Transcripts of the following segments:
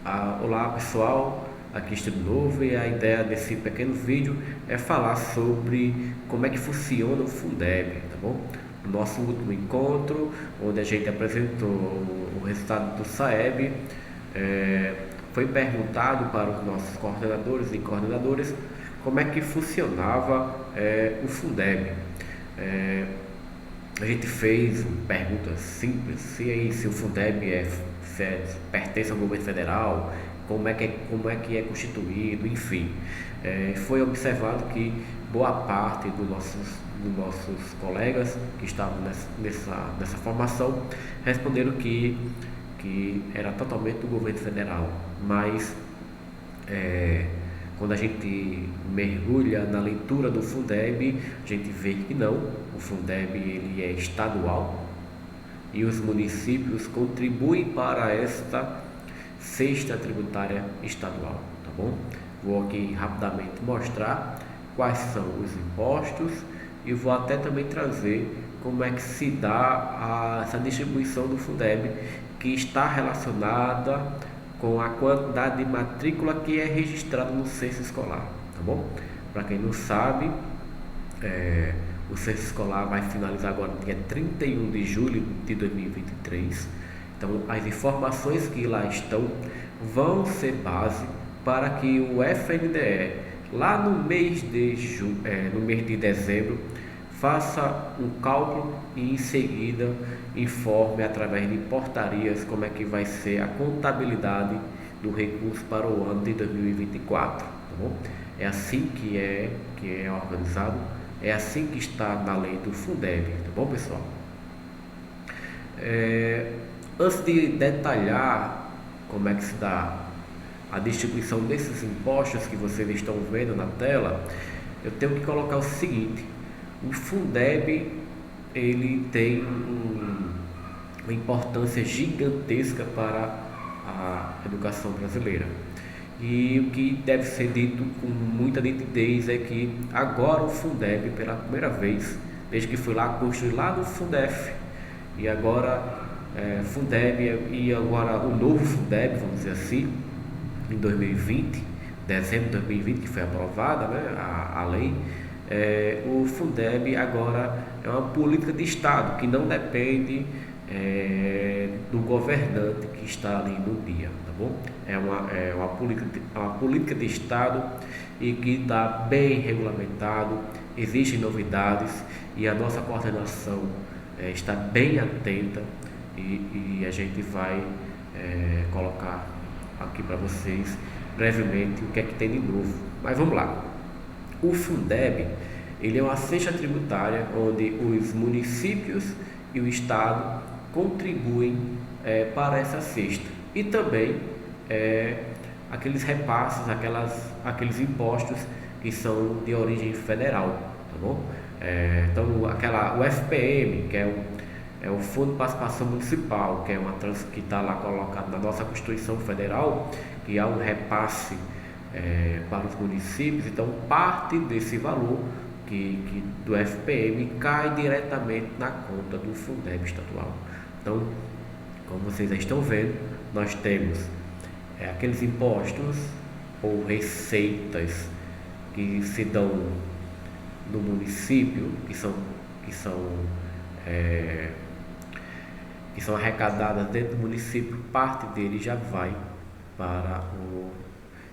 Olá pessoal, aqui estou de novo e a ideia desse pequeno vídeo é falar sobre como é que funciona o Fundeb, tá bom? No nosso último encontro, onde a gente apresentou o resultado do SAEB, foi perguntado para os nossos coordenadores e coordenadoras como é que funcionava o Fundeb. É, a gente fez perguntas simples, se o Fundeb pertence ao governo federal, como é que é constituído, enfim. Foi observado que boa parte dos nossos colegas que estavam nessa formação responderam que era totalmente do governo federal, mas é, quando a gente mergulha na leitura do Fundeb, a gente vê que não, o Fundeb ele é estadual e os municípios contribuem para esta cesta tributária estadual, tá bom? Vou aqui rapidamente mostrar quais são os impostos e vou até também trazer como é que se dá essa distribuição do Fundeb, que está relacionada com a quantidade de matrícula que é registrada no censo escolar, tá bom? Para quem não sabe, o censo escolar vai finalizar agora no dia 31 de julho de 2023. Então, as informações que lá estão vão ser base para que o FNDE, lá no mês de dezembro, faça um cálculo e em seguida informe através de portarias como é que vai ser a contabilidade do recurso para o ano de 2024, tá bom? É assim que é organizado, é assim que está na lei do Fundeb, tá bom, pessoal? Antes de detalhar como é que se dá a distribuição desses impostos que vocês estão vendo na tela, eu tenho que colocar o seguinte: o Fundeb ele tem uma importância gigantesca para a educação brasileira. E o que deve ser dito com muita nitidez é que agora o Fundeb, pela primeira vez, desde que foi lá construído lá no Fundef, e agora Fundeb e agora o novo Fundeb, vamos dizer assim, em 2020, dezembro de 2020, que foi aprovada, né, a lei. O Fundeb agora é uma política de Estado que não depende do governante que está ali no dia, tá bom? É uma política de Estado e que está bem regulamentado, existem novidades e a nossa coordenação está bem atenta e a gente vai colocar aqui para vocês brevemente o que é que tem de novo. Mas vamos lá. O Fundeb ele é uma cesta tributária onde os municípios e o Estado contribuem para essa cesta e também aqueles repasses, aqueles impostos que são de origem federal, tá bom? Então o FPM, que é o Fundo de Participação Municipal, que é que está lá colocado na nossa Constituição Federal, que há um repasse para os municípios. Então parte desse valor do FPM cai diretamente na conta do Fundeb estadual. Então, como vocês já estão vendo, nós temos aqueles impostos ou receitas que se dão no município, que são arrecadadas dentro do município. Parte dele já vai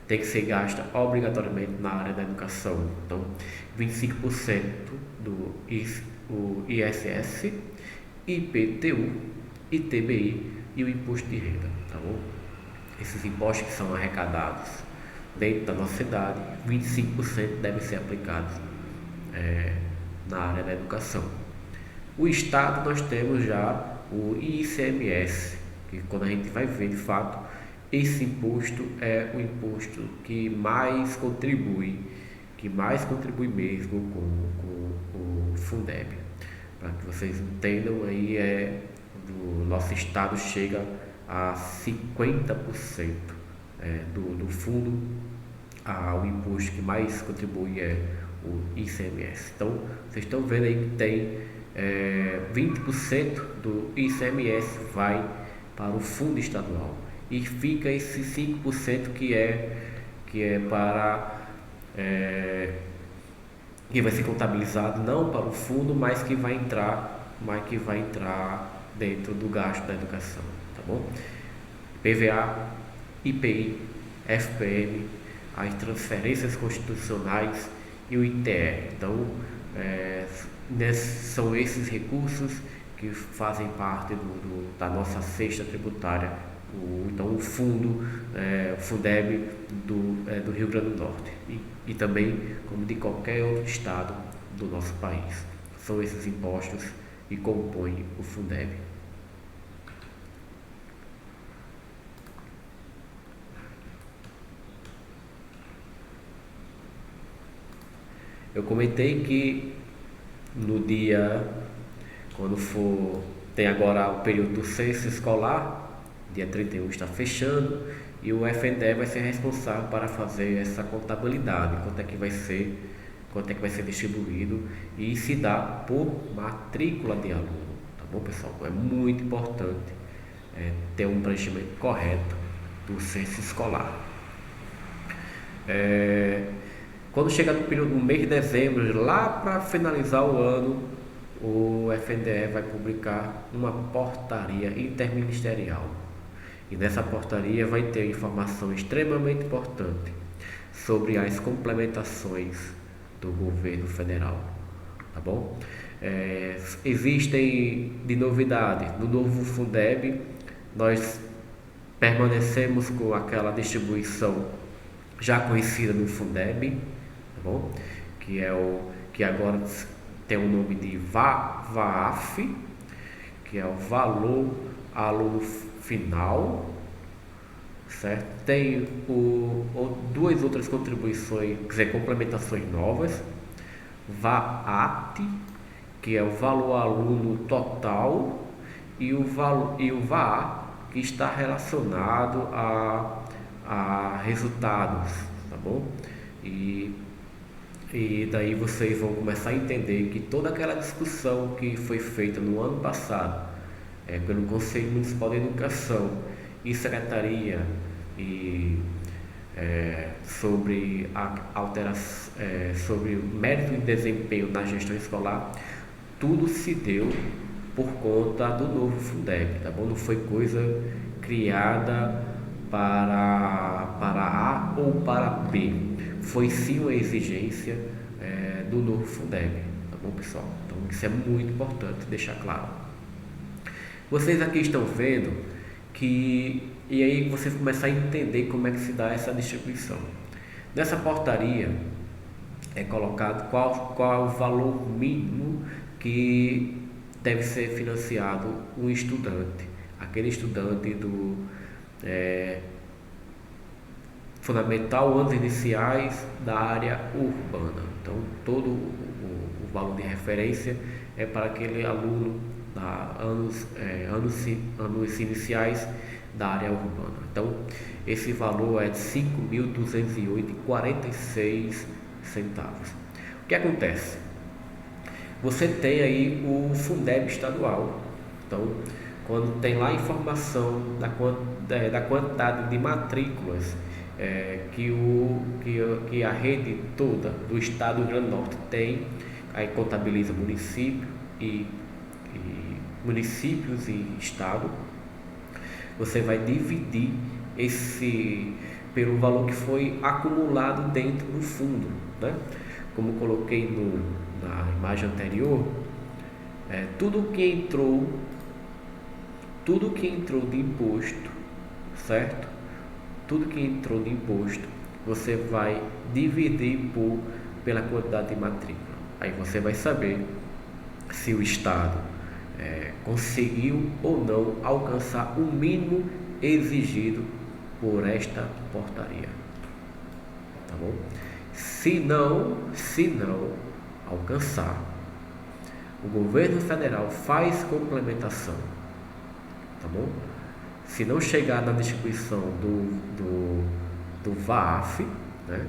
tem que ser gasta obrigatoriamente na área da educação. Então, 25% do ISS, IPTU, ITBI e o imposto de renda, tá bom? Esses impostos que são arrecadados dentro da nossa cidade, 25% devem ser aplicados na área da educação. O Estado, nós temos já o ICMS, que quando a gente vai ver de fato, esse imposto é o imposto que mais contribui mesmo com o Fundeb. Para que vocês entendam, aí do nosso estado chega a 50% do fundo. O imposto que mais contribui é o ICMS. Então, vocês estão vendo aí que tem 20% do ICMS vai para o fundo estadual e fica esse 5% que é para que vai ser contabilizado não para o fundo, mas que vai entrar dentro do gasto da educação, tá bom? PVA, IPI, FPM, as transferências constitucionais e o ITR. Então, são esses recursos que fazem parte da nossa cesta tributária, então o fundo, o Fundeb do Rio Grande do Norte e também como de qualquer outro estado do nosso país. São esses impostos que compõem o Fundeb. Eu comentei que tem agora o período do censo escolar, dia 31 está fechando, e o FNDE vai ser responsável para fazer essa contabilidade, quanto é que vai ser distribuído, e se dá por matrícula de aluno, tá bom, pessoal? É muito importante ter um preenchimento correto do censo escolar. Quando chega no mês de dezembro, lá para finalizar o ano, o FNDE vai publicar uma portaria interministerial. E nessa portaria vai ter informação extremamente importante sobre as complementações do governo federal, tá bom? Existem de novidade no novo Fundeb, nós permanecemos com aquela distribuição já conhecida no Fundeb, tá bom? Que agora tem o nome de VAF, que é o valor aluno final, certo? Tem duas outras contribuições, quer dizer, complementações novas, VAAT, que é o valor aluno total, e o VAA, que está relacionado a resultados, tá bom? E daí vocês vão começar a entender que toda aquela discussão que foi feita no ano passado pelo Conselho Municipal de Educação e Secretaria sobre sobre o mérito e desempenho na gestão escolar, tudo se deu por conta do novo Fundeb, tá bom? Não foi coisa criada para A ou para B, foi sim uma exigência do novo Fundeb, tá bom, pessoal? Então isso é muito importante deixar claro. Vocês aqui estão vendo e aí vocês começam a entender como é que se dá essa distribuição. Nessa portaria é colocado qual é o valor mínimo que deve ser financiado um estudante, aquele estudante do fundamental, anos iniciais da área urbana. Então todo o valor de referência é para aquele aluno da anos iniciais da área urbana. Então esse valor é de R$ 5.208,46. O que acontece? Você tem aí o Fundeb estadual. Então, quando tem lá a informação da quantidade de matrículas que a rede toda do estado do Rio Grande do Norte tem, aí contabiliza municípios e estado, você vai dividir pelo valor que foi acumulado dentro do fundo, né? Como coloquei na imagem anterior, tudo que entrou de imposto, certo? Tudo que entrou de imposto, você vai dividir pela quantidade de matrícula. Aí você vai saber se o estado conseguiu ou não alcançar o mínimo exigido por esta portaria, tá bom? Se não alcançar, o governo federal faz complementação, tá bom? Se não chegar na distribuição do VAF, né,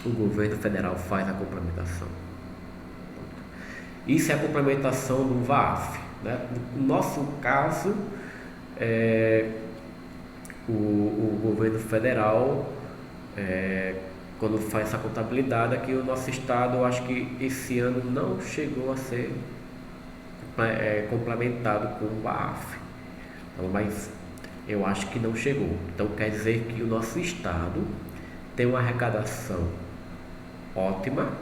o governo federal faz a complementação. Isso é a complementação do VAF, né? No nosso caso, o governo federal, quando faz essa contabilidade, aqui o nosso estado, eu acho que esse ano não chegou a ser complementado com o BAF, então, mas eu acho que não chegou. Então quer dizer que o nosso estado tem uma arrecadação ótima,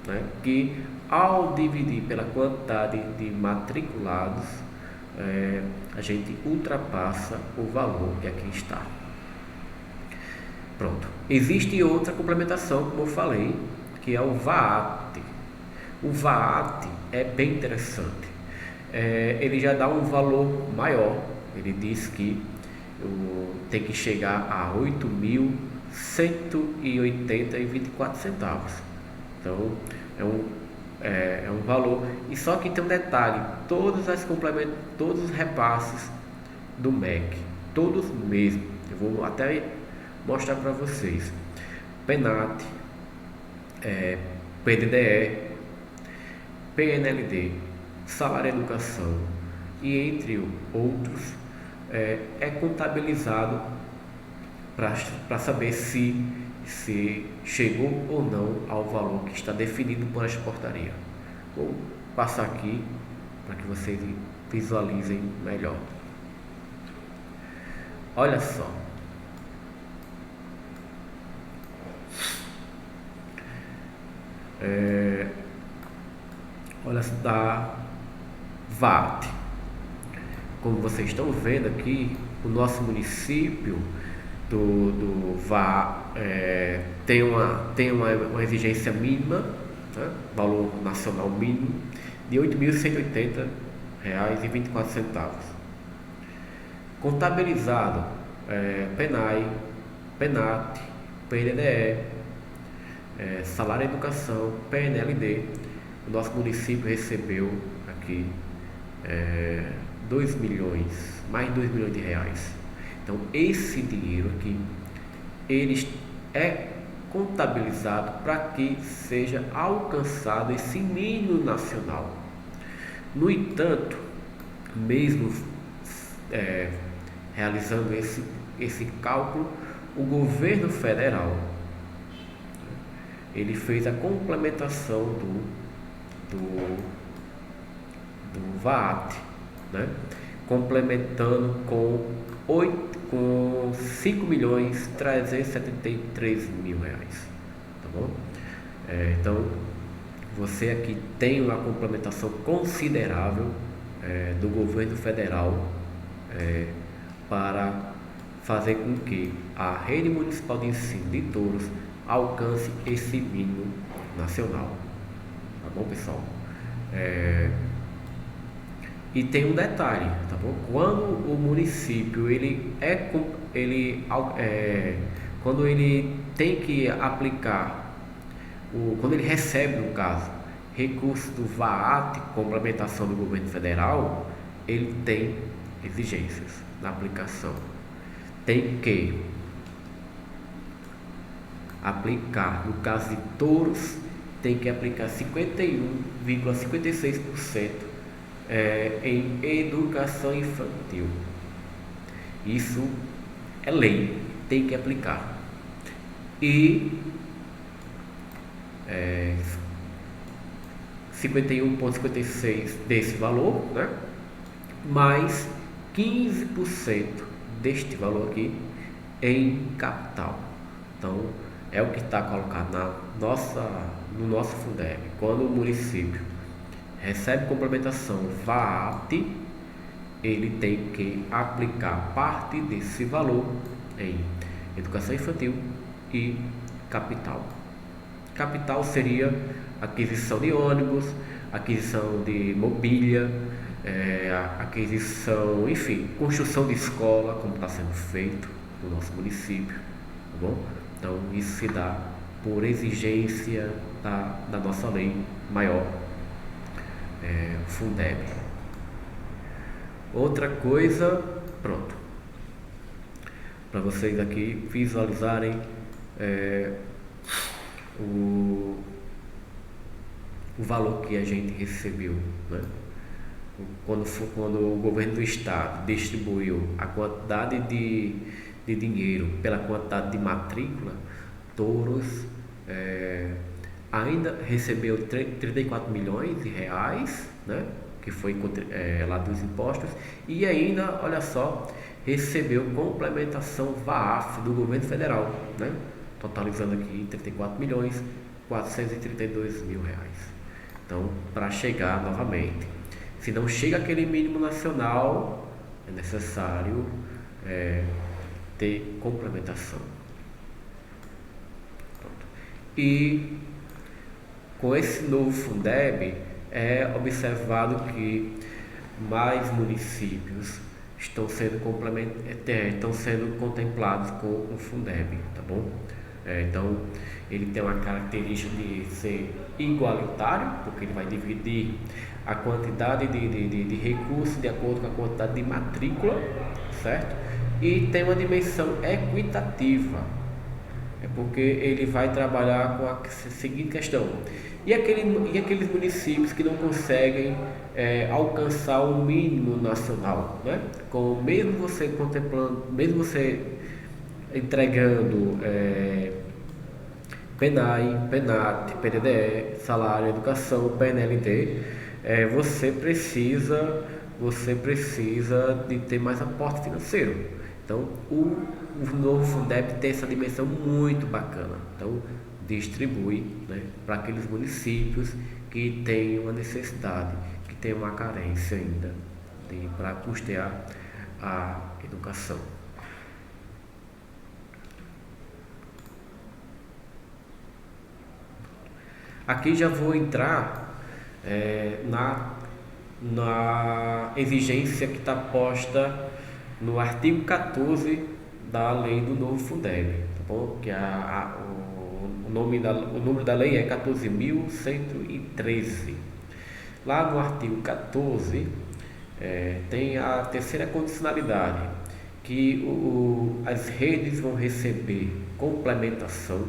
né, que ao dividir pela quantidade de matriculados, a gente ultrapassa o valor que aqui está. Pronto. Existe outra complementação, como eu falei, que é o VAT. O VAT é bem interessante. Ele já dá um valor maior. Ele diz que tem que chegar a 8.180,24 centavos. Então é um valor. E só que tem um detalhe: todos os repasses do MEC, todos mesmo. Eu vou até mostrar para vocês. PENAT, PDDE, PNLD, Salário Educação e entre outros, é contabilizado para saber se chegou ou não ao valor que está definido por esta portaria. Vou passar aqui para que vocês visualizem melhor. Olha só. Olha só, da VAT. Como vocês estão vendo aqui, o nosso município do VAT tem uma exigência mínima, né, valor nacional mínimo, de R$ 8.180,24. Contabilizado, PENAI, PENAT, PNDE, Salário Educação, PNLD, o nosso município recebeu aqui mais de 2 milhões de reais. Então esse dinheiro aqui, ele é contabilizado para que seja alcançado esse mínimo nacional. No entanto, mesmo realizando esse cálculo, o governo federal ele fez a complementação do VAT, né? Complementando com 5.373.000 reais, tá bom? Então você aqui tem uma complementação considerável do governo federal para fazer com que a rede municipal de ensino de Touros alcance esse mínimo nacional, tá bom, pessoal? E tem um detalhe, tá bom? Quando o município quando ele tem que aplicar, quando ele recebe, no caso, recurso do VAT, complementação do governo federal, ele tem exigências na aplicação. Tem que aplicar, no caso de Touros, tem que aplicar 51,56% em educação infantil. Isso é lei, tem que aplicar. E 51,56% desse valor, né? Mais 15% deste valor aqui em capital. Então é o que está colocado no nosso Fundeb. Quando o município recebe complementação VAT, ele tem que aplicar parte desse valor em educação infantil e capital. Capital seria aquisição de ônibus, aquisição de mobília, aquisição, enfim, construção de escola, como está sendo feito no nosso município, tá bom? Então isso se dá por exigência da nossa lei maior, Fundeb. Outra coisa, pronto, para vocês aqui visualizarem o valor que a gente recebeu, né? quando o governo do estado distribuiu a quantidade de dinheiro pela quantidade de matrícula, Touros ainda recebeu 34 milhões de reais, né, que foi lá dos impostos, e ainda, olha só, recebeu complementação VAAF do governo federal, né, totalizando aqui 34 milhões 432 mil reais. Então, para chegar novamente, se não chega aquele mínimo nacional, é necessário ter complementação. Pronto. E com esse novo Fundeb, é observado que mais municípios estão sendo contemplados com o Fundeb, tá bom? Então, ele tem uma característica de ser igualitário, porque ele vai dividir a quantidade de recursos de acordo com a quantidade de matrícula, certo? E tem uma dimensão equitativa, porque ele vai trabalhar com a seguinte questão: e aqueles municípios que não conseguem alcançar o mínimo nacional, né? Mesmo você contemplando, mesmo você entregando PENAI, PENAT, PDDE, salário, educação, PNLD, você precisa de ter mais aporte financeiro. Então, o novo Fundeb tem essa dimensão muito bacana. Então, distribui, né, para aqueles municípios que têm uma necessidade, que têm uma carência ainda para custear a educação. Aqui já vou entrar na exigência que está posta no artigo 14 da lei do novo Fundeb, tá bom? Que o número da lei é 14.113. Lá no artigo 14 tem a terceira condicionalidade, que as redes vão receber complementação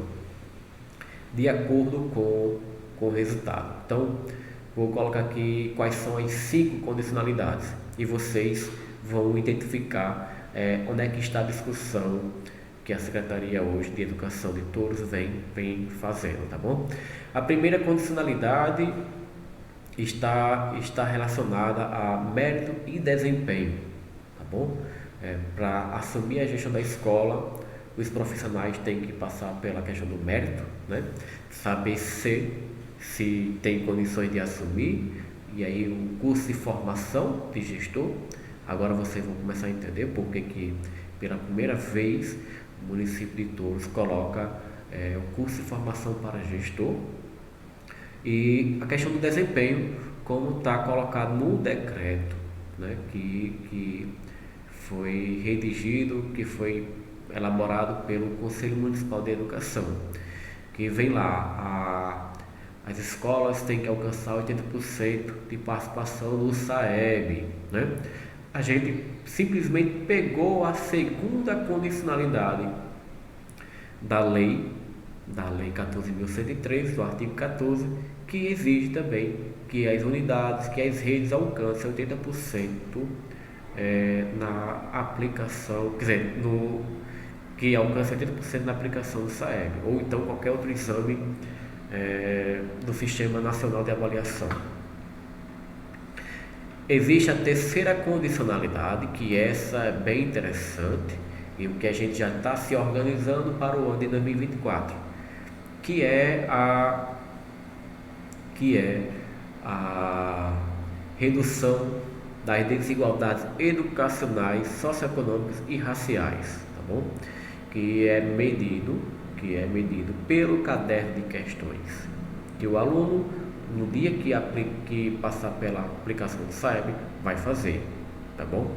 de acordo com o resultado. Então, vou colocar aqui quais são as 5 condicionalidades e vocês vão identificar onde é que está a discussão que a Secretaria hoje de Educação de Touros vem fazendo, tá bom? A primeira condicionalidade está relacionada a mérito e desempenho, tá bom? Para assumir a gestão da escola, os profissionais têm que passar pela questão do mérito, né? Saber se tem condições de assumir, e aí um curso de formação de gestor. Agora vocês vão começar a entender por que pela primeira vez o município de Touros coloca o curso de formação para gestor. E a questão do desempenho, como está colocado no decreto, né, que foi redigido, que foi elaborado pelo Conselho Municipal de Educação, que vem lá, as escolas têm que alcançar 80% de participação no SAEB, né? A gente simplesmente pegou a segunda condicionalidade da lei 14.113, do artigo 14, que exige também que as unidades, que as redes alcancem 80% na aplicação, quer dizer, que alcance 80% na aplicação do SAEB, ou então qualquer outro exame do Sistema Nacional de Avaliação. Existe a terceira condicionalidade, que essa é bem interessante, e o que a gente já está se organizando para o ano de 2024, que é a redução das desigualdades educacionais, socioeconômicas e raciais, tá bom? Que é medido pelo caderno de questões, que o aluno, no dia que passar pela aplicação do SAEB, vai fazer, tá bom?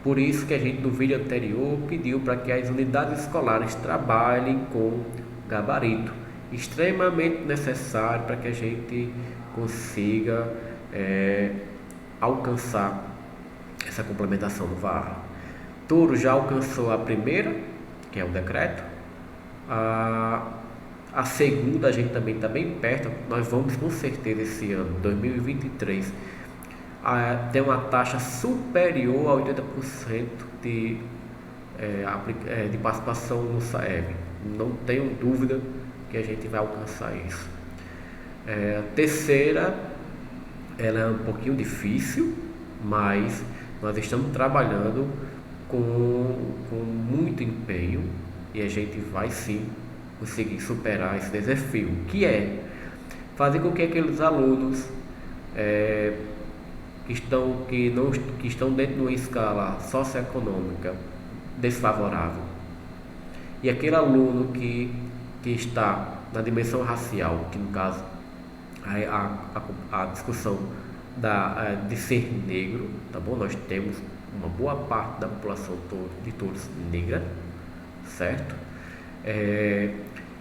Por isso que a gente no vídeo anterior pediu para que as unidades escolares trabalhem com gabarito, extremamente necessário para que a gente consiga alcançar essa complementação do VAR. Touros já alcançou a primeira, que é o decreto. A segunda a gente também está bem perto. Nós vamos com certeza esse ano, 2023, tem uma taxa superior a 80% de participação no SAEB. Não tenho dúvida que a gente vai alcançar isso. A terceira, ela é um pouquinho difícil, mas nós estamos trabalhando com muito empenho e a gente vai sim conseguir superar esse desafio, que é fazer com que aqueles alunos que estão dentro de uma escala socioeconômica desfavorável e aquele aluno que está na dimensão racial, que no caso a discussão de ser negro, tá bom? Nós temos uma boa parte da população de todos negra, certo?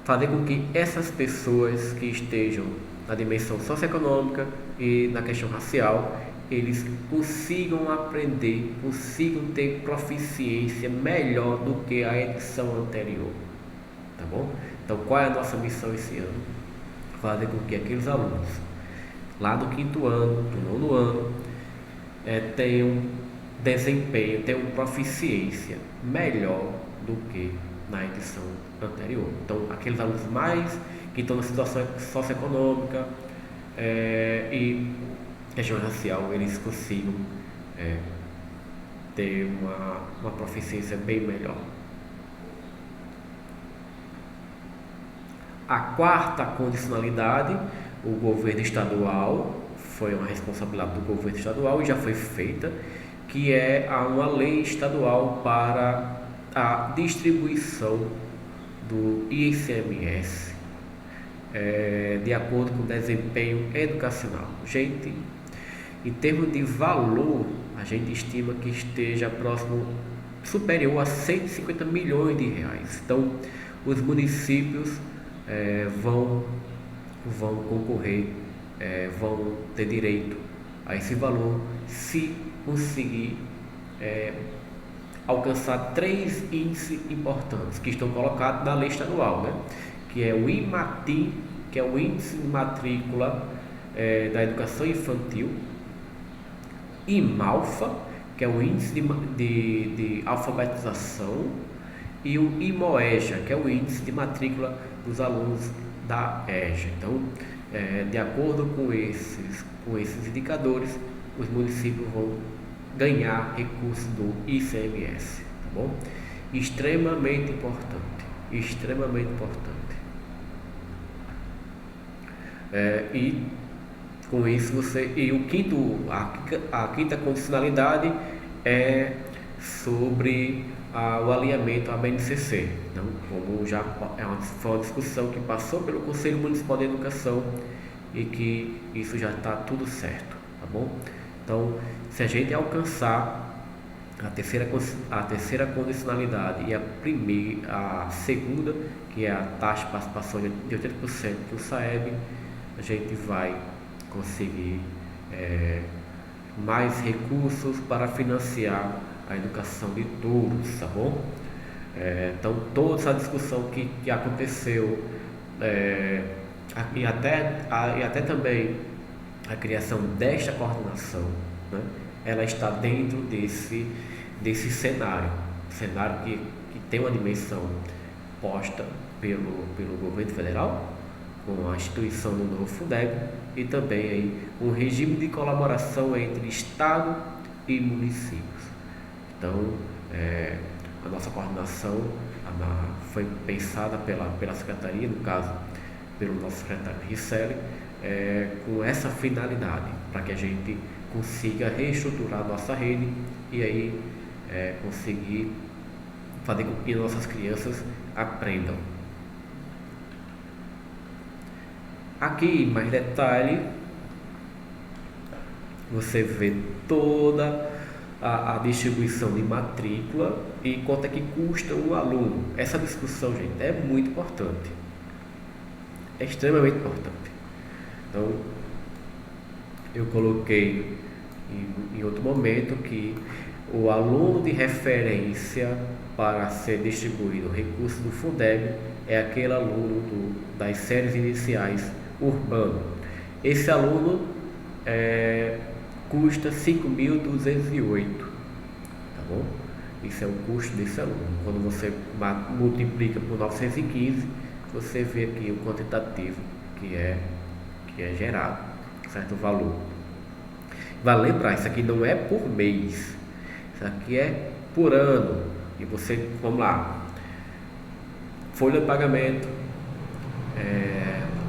Fazer com que essas pessoas que estejam na dimensão socioeconômica e na questão racial, eles consigam aprender, consigam ter proficiência melhor do que a edição anterior, tá bom? Então, qual é a nossa missão esse ano? Fazer com que aqueles alunos lá do 5º ano, do 9º ano, tenham desempenho, tenham proficiência melhor do que na edição anterior. Então, aqueles alunos que estão na situação socioeconômica e questão racial, eles consigam ter uma proficiência bem melhor. A quarta condicionalidade, o governo estadual, foi uma responsabilidade do governo estadual e já foi feita, que é uma lei estadual para a distribuição do ICMS de acordo com o desempenho educacional. Gente, em termos de valor, a gente estima que esteja superior a 150 milhões de reais. Então, os municípios vão concorrer, vão ter direito a esse valor se conseguir alcançar 3 índices importantes que estão colocados na lei estadual, né? Que é o IMATI, que é o Índice de Matrícula da Educação Infantil, IMALFA, que é o Índice de Alfabetização, e o IMOEJA, que é o Índice de Matrícula dos Alunos da EJA. Então, de acordo com esses indicadores, os municípios vão ganhar recursos do ICMS, tá bom? Extremamente importante, extremamente importante. E com isso a quinta condicionalidade é sobre o alinhamento à BNCC. Então, como já foi uma discussão que passou pelo Conselho Municipal de Educação e que isso já está tudo certo, tá bom? Então, se a gente alcançar a terceira condicionalidade e a segunda, que é a taxa de participação de 80% do SAEB, a gente vai conseguir mais recursos para financiar a educação de todos, tá bom? Então, toda essa discussão que aconteceu e até também a criação desta coordenação, né, ela está dentro desse cenário que tem uma dimensão posta pelo governo federal, com a instituição do novo Fundeb e também aí um regime de colaboração entre Estado e municípios. Então, a nossa coordenação foi pensada pela Secretaria, no caso, pelo nosso secretário Ricelli, com essa finalidade, para que a gente consiga reestruturar a nossa rede e aí conseguir fazer com que nossas crianças aprendam. Aqui, mais detalhe, você vê toda a distribuição de matrícula e quanto é que custa um aluno. Essa discussão, gente, é muito importante, é extremamente importante. Então, eu coloquei em outro momento que o aluno de referência para ser distribuído o recurso do Fundeb é aquele aluno das séries iniciais urbano. Esse aluno custa 5.208, tá bom? Isso é o custo desse aluno. Quando você multiplica por 915, você vê aqui o quantitativo que é gerado, certo valor. Vale lembrar, isso aqui não é por mês, isso aqui é por ano. E você, vamos lá, folha de pagamento,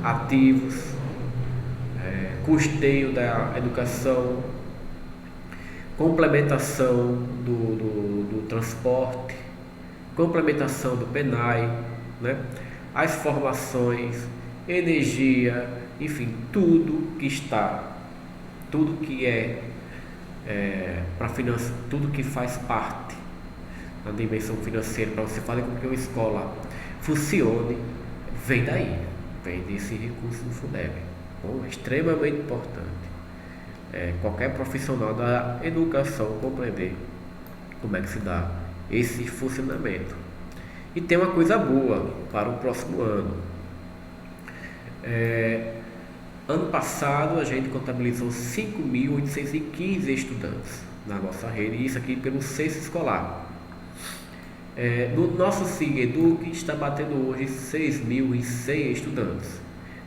ativos, custeio da educação, complementação do transporte, complementação do PENAI, né? As formações, energia, enfim, tudo que para financiar, tudo que faz parte da dimensão financeira para você fazer com que uma escola funcione, vem desse recurso do Fundeb. Bom, é extremamente importante. Qualquer profissional da educação compreender como é que se dá esse funcionamento. E tem uma coisa boa para o próximo ano. Ano passado a gente contabilizou 5.815 estudantes na nossa rede, e isso aqui pelo censo escolar. No nosso SIG Eduque está batendo hoje 6.100 estudantes,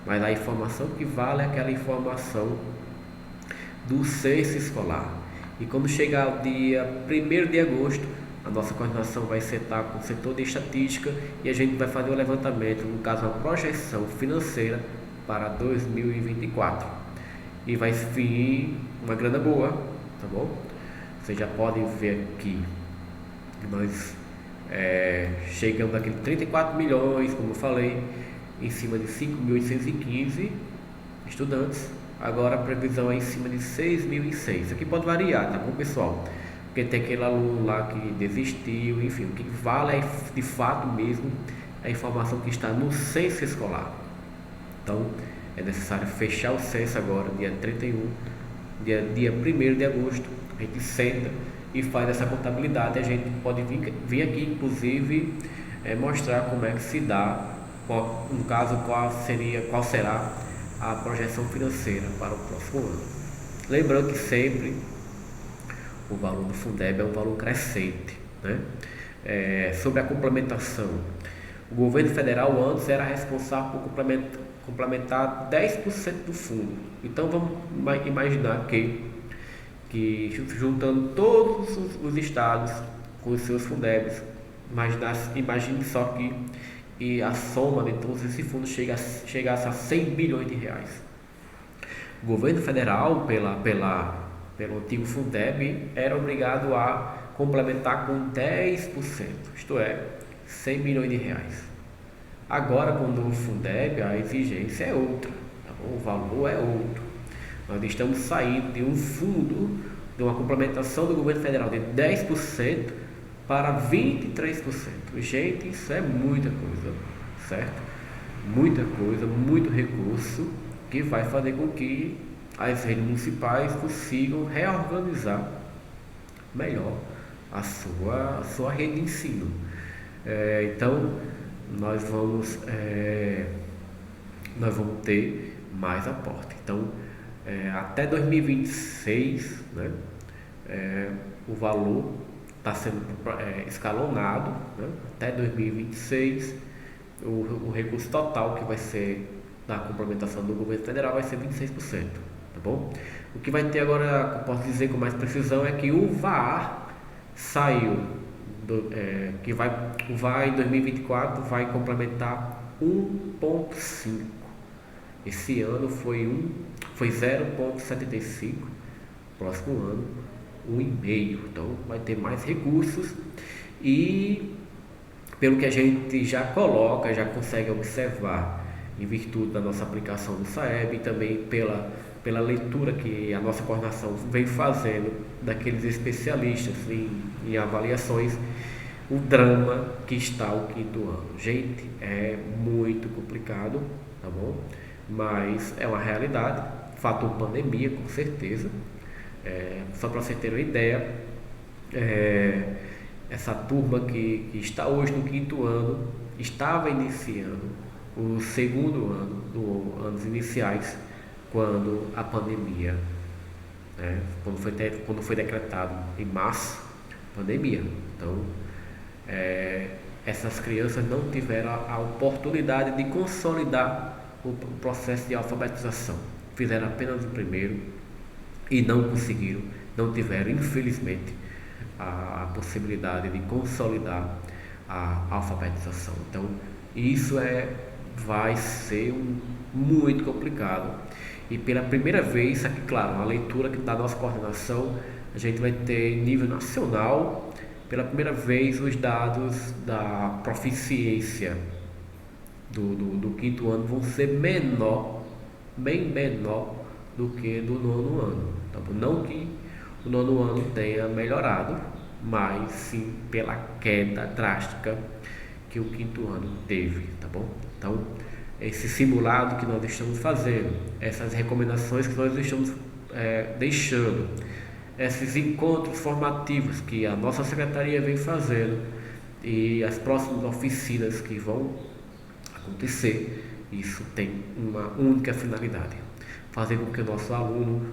mas a informação que vale é aquela informação do censo escolar. E quando chegar o dia 1º de agosto, a nossa coordenação vai sentar com o setor de estatística e a gente vai fazer o levantamento, no caso uma projeção financeira para 2024, e vai vir uma grana boa, tá bom? Vocês já podem ver aqui que nós chegamos àquele 34 milhões, como eu falei, em cima de 5.815 estudantes. Agora a previsão é em cima de 6.100. Isso aqui pode variar, tá bom, pessoal? Porque tem aquele aluno lá que desistiu, enfim, o que vale é de fato mesmo a informação que está no censo escolar. Então é necessário fechar o censo agora, dia 31, dia 1º de agosto. A gente senta e faz essa contabilidade. A gente pode vir aqui, inclusive, mostrar como é que se dá, no caso, qual será a projeção financeira para o próximo ano. Lembrando que sempre o valor do Fundeb é um valor crescente, né? Sobre a complementação, o governo federal antes era responsável por complementar 10% do fundo. Então vamos imaginar que juntando todos os estados com os seus Fundebs, imagine só que a soma de todos esses fundos chegasse a 100 bilhões de reais. O governo federal, pelo antigo Fundeb, era obrigado a complementar com 10%, isto é, 100 bilhões de reais. Agora, com o novo Fundeb, a exigência é outra, tá bom? O valor é outro. Nós estamos saindo de um fundo, de uma complementação do governo federal de 10% para 23%. Gente, isso é muita coisa, certo? Muita coisa, muito recurso, que vai fazer com que as redes municipais consigam reorganizar melhor a sua rede de ensino. Então nós vamos ter mais aporte. Então até 2026, né, o valor está sendo escalonado, né? Até 2026 o recurso total que vai ser da complementação do governo federal vai ser 26%, tá bom? O que vai ter agora, que eu posso dizer com mais precisão, é que o VAR saiu, o VAR em 2024 vai complementar 1,5. Esse ano foi 0,75, próximo ano 1,5. Então vai ter mais recursos, e pelo que a gente já consegue observar, em virtude da nossa aplicação do SAEB, e também pela leitura que a nossa coordenação vem fazendo daqueles especialistas em avaliações, o drama que está o 5º ano. Gente, é muito complicado, tá bom? Mas é uma realidade, fator pandemia, com certeza. Só para você ter uma ideia, essa turma que está hoje no 5º ano estava iniciando o 2º ano, anos iniciais, quando a pandemia né? Quando foi decretado em março, pandemia. Então, essas crianças não tiveram a oportunidade de consolidar o processo de alfabetização. Fizeram apenas o primeiro e não conseguiram, não tiveram, infelizmente, a possibilidade de consolidar a alfabetização. Então, isso vai ser muito complicado. E pela primeira vez, aqui, claro, a leitura da nossa coordenação, a gente vai ter em nível nacional, pela primeira vez, os dados da proficiência do quinto ano vão ser menor, bem menor do que do nono ano. Então, não que o nono ano tenha melhorado, mas sim pela queda drástica que o quinto ano teve, tá bom? Então, esse simulado que nós estamos fazendo, essas recomendações que nós estamos deixando, esses encontros formativos que a nossa secretaria vem fazendo e as próximas oficinas que vão acontecer, isso tem uma única finalidade: fazer com que o nosso aluno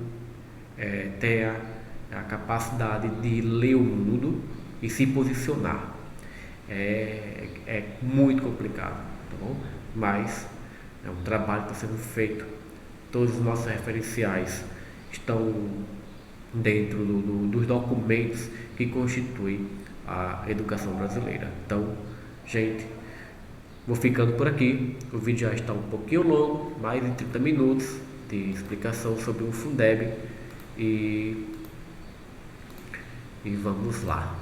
tenha a capacidade de ler o mundo e se posicionar. É muito complicado, tá bom? Mas é um trabalho que está sendo feito. Todos os nossos referenciais estão dentro dos documentos que constituem a educação brasileira. Então, gente, vou ficando por aqui. O vídeo já está um pouquinho longo, mais de 30 minutos de explicação sobre o Fundeb e vamos lá.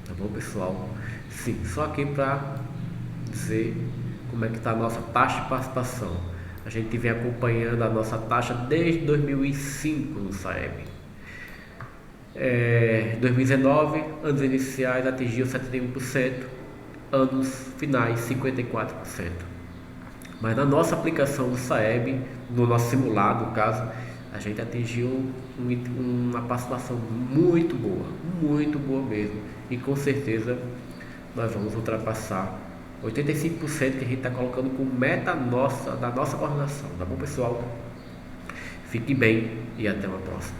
Tá bom, pessoal? Sim, só aqui para dizer como é que está a nossa taxa de participação. A gente vem acompanhando a nossa taxa desde 2005 no SAEB. 2019, anos iniciais atingiu 71%, anos finais 54%. Mas na nossa aplicação do SAEB, no nosso simulado, no caso, a gente atingiu uma participação muito boa mesmo. E com certeza nós vamos ultrapassar 85% que a gente está colocando como meta da nossa coordenação. Tá bom, pessoal? Fique bem e até uma próxima.